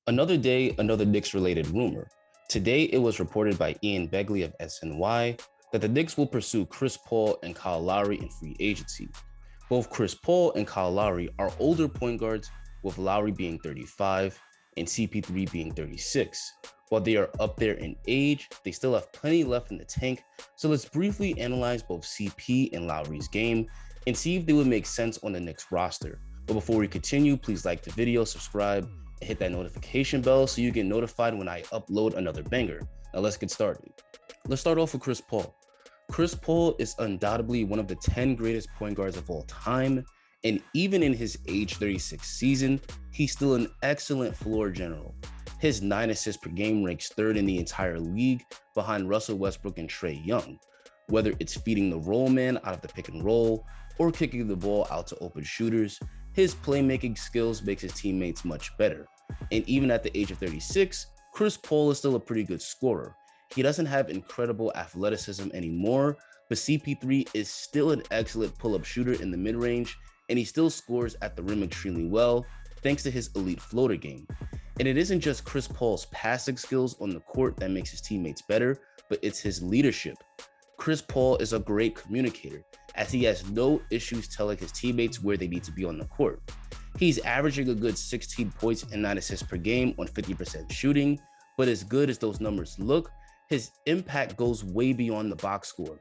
Another day, another Knicks-related rumor. Today, it was reported by Ian Begley of SNY that the Knicks will pursue Chris Paul and Kyle Lowry in free agency. Both Chris Paul and Kyle Lowry are older point guards, with Lowry being 35 and CP3 being 36. While they are up there in age, they still have plenty left in the tank, so let's briefly analyze both CP and Lowry's game and see if they would make sense on the Knicks roster. But before we continue, please like the video, subscribe, and hit that notification bell so you get notified when I upload another banger. Now let's get started. Let's start off with Chris Paul. Chris Paul is undoubtedly one of the 10 greatest point guards of all time, and even in his age 36 season, he's still an excellent floor general. His 9 assists per game ranks third in the entire league behind Russell Westbrook and Trae Young. Whether it's feeding the roll man out of the pick and roll or kicking the ball out to open shooters, his playmaking skills makes his teammates much better. And even at the age of 36, Chris Paul is still a pretty good scorer. He doesn't have incredible athleticism anymore, but CP3 is still an excellent pull-up shooter in the mid-range, and he still scores at the rim extremely well, thanks to his elite floater game. And it isn't just Chris Paul's passing skills on the court that makes his teammates better, but it's his leadership. Chris Paul is a great communicator, as he has no issues telling his teammates where they need to be on the court. He's averaging a good 16 points and 9 assists per game on 50% shooting, but as good as those numbers look, his impact goes way beyond the box score.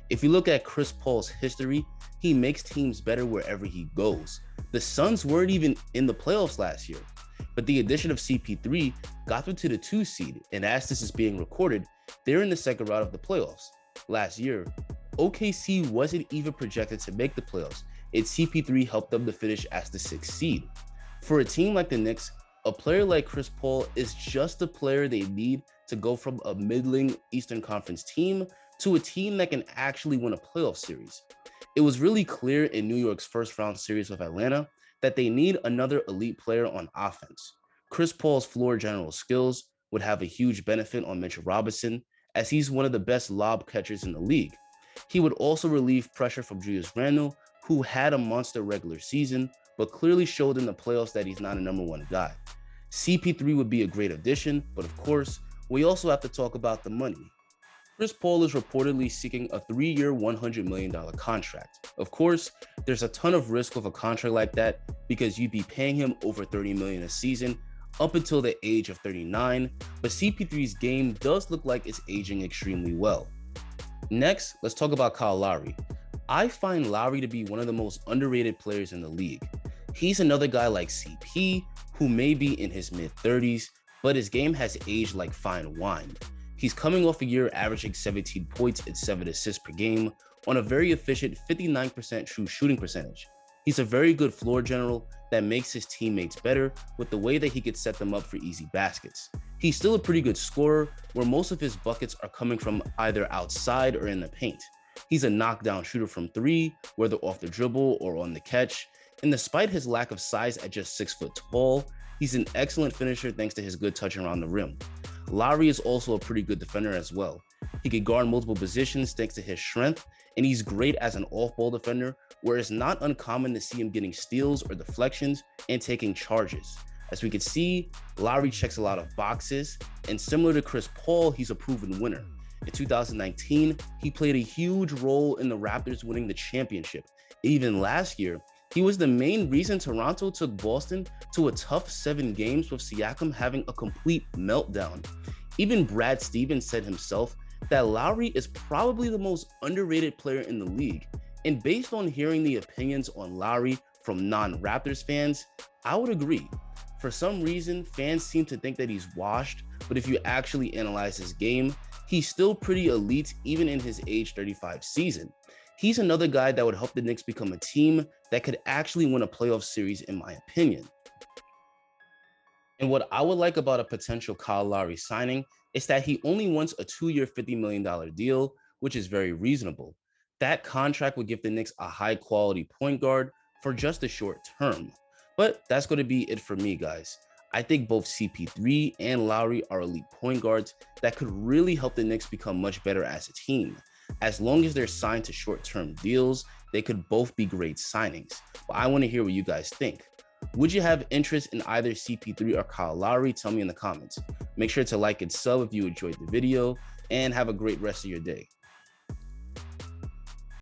If you look at Chris Paul's history, he makes teams better wherever he goes. The Suns weren't even in the playoffs last year, but the addition of CP3 got them to the 2 seed, and as this is being recorded, they're in the second round of the playoffs. Last year, OKC wasn't even projected to make the playoffs, and CP3 helped them to finish as the 6th seed. For a team like the Knicks, a player like Chris Paul is just the player they need to go from a middling Eastern Conference team to a team that can actually win a playoff series. It was really clear in New York's first round series with Atlanta that they need another elite player on offense. Chris Paul's floor general skills would have a huge benefit on Mitchell Robinson, as he's one of the best lob catchers in the league. He would also relieve pressure from Julius Randle, who had a monster regular season, but clearly showed in the playoffs that he's not a number one guy. CP3 would be a great addition, but of course, we also have to talk about the money. Chris Paul is reportedly seeking a 3-year, $100 million contract. Of course, there's a ton of risk with a contract like that because you'd be paying him over $30 million a season up until the age of 39, but CP3's game does look like it's aging extremely well. Next, let's talk about Kyle Lowry. I find Lowry to be one of the most underrated players in the league. He's another guy like CP, who may be in his mid-30s, but his game has aged like fine wine. He's coming off a year averaging 17 points and 7 assists per game on a very efficient 59% true shooting percentage. He's a very good floor general that makes his teammates better with the way that he could set them up for easy baskets. He's still a pretty good scorer, where most of his buckets are coming from either outside or in the paint. He's a knockdown shooter from 3, whether off the dribble or on the catch, and despite his lack of size at just 6 foot tall, he's an excellent finisher thanks to his good touch around the rim. Lowry is also a pretty good defender as well. He can guard multiple positions thanks to his strength, and he's great as an off-ball defender, where it's not uncommon to see him getting steals or deflections and taking charges. As we can see, Lowry checks a lot of boxes, and similar to Chris Paul, he's a proven winner. In 2019, he played a huge role in the Raptors winning the championship. Even last year, he was the main reason Toronto took Boston to a tough 7 games, with Siakam having a complete meltdown. Even Brad Stevens said himself that Lowry is probably the most underrated player in the league. And based on hearing the opinions on Lowry from non-Raptors fans, I would agree. For some reason, fans seem to think that he's washed, but if you actually analyze his game, he's still pretty elite even in his age 35 season. He's another guy that would help the Knicks become a team that could actually win a playoff series, in my opinion. And what I would like about a potential Kyle Lowry signing is that he only wants a 2-year, $50 million deal, which is very reasonable. That contract would give the Knicks a high-quality point guard for just a short term. But that's going to be it for me, guys. I think both CP3 and Lowry are elite point guards that could really help the Knicks become much better as a team. As long as they're signed to short-term deals, they could both be great signings. But I want to hear what you guys think. Would you have interest in either CP3 or Kyle Lowry? Tell me in the comments. Make sure to like and sub if you enjoyed the video, and have a great rest of your day.